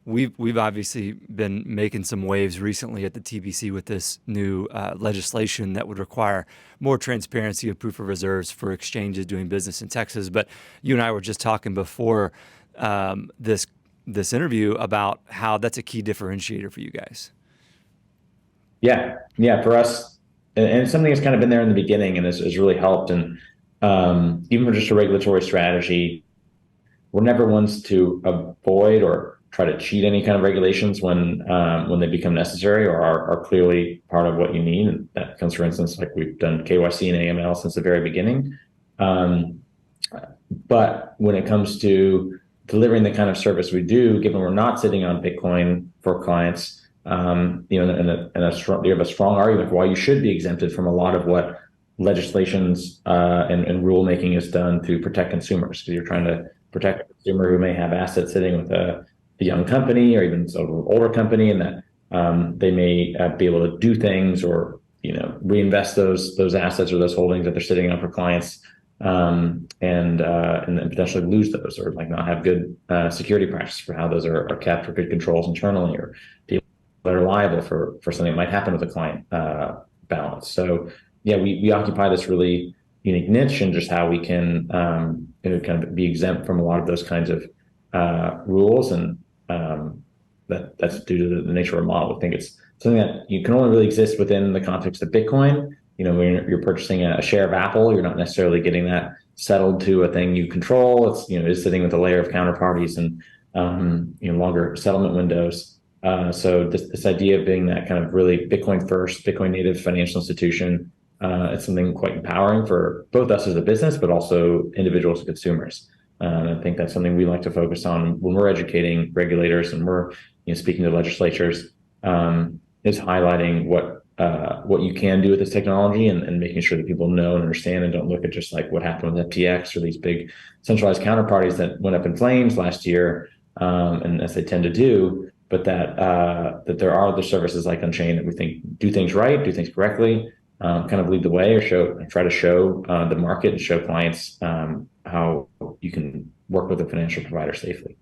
we've obviously been making some waves recently at the TBC with this new legislation that would require more transparency of proof of reserves for exchanges doing business in Texas. But you and I were just talking before this interview about how that's a key differentiator for you guys. Yeah, for us, and it's something that's kind of been there in the beginning and has really helped. And even for just a regulatory strategy, we're never ones to avoid or try to cheat any kind of regulations when they become necessary or are clearly part of what you need. And that comes, for instance, like we've done KYC and AML since the very beginning. But when it comes to delivering the kind of service we do, given we're not sitting on Bitcoin for clients, you have a strong argument for why you should be exempted from a lot of what legislations and rulemaking is done to protect consumers. Because you're trying to protect a consumer who may have assets sitting with a young company or even an older company, and that they may be able to do things or reinvest those assets or those holdings that they're sitting on for clients, and then potentially lose those or like not have good security practices for how those are kept or good controls internally or be that are liable for something that might happen with a client balance. So yeah, we occupy this really unique niche in just how we can kind of be exempt from a lot of those kinds of rules, and that's due to the nature of our model. I think it's something that you can only really exist within the context of Bitcoin. When you're purchasing a share of Apple, you're not necessarily getting that settled to a thing you control. It's sitting with a layer of counterparties and longer settlement windows. So this idea of being that kind of really Bitcoin first, Bitcoin native financial institution, it's something quite empowering for both us as a business, but also individuals and consumers. I think that's something we like to focus on when we're educating regulators and we're speaking to legislatures, is highlighting what you can do with this technology and making sure that people know and understand and don't look at just like what happened with FTX or these big centralized counterparties that went up in flames last year, and as they tend to do, but that there are other services like Unchained that we think do things right, do things correctly, kind of lead the way or try to show the market and show clients how you can work with a financial provider safely.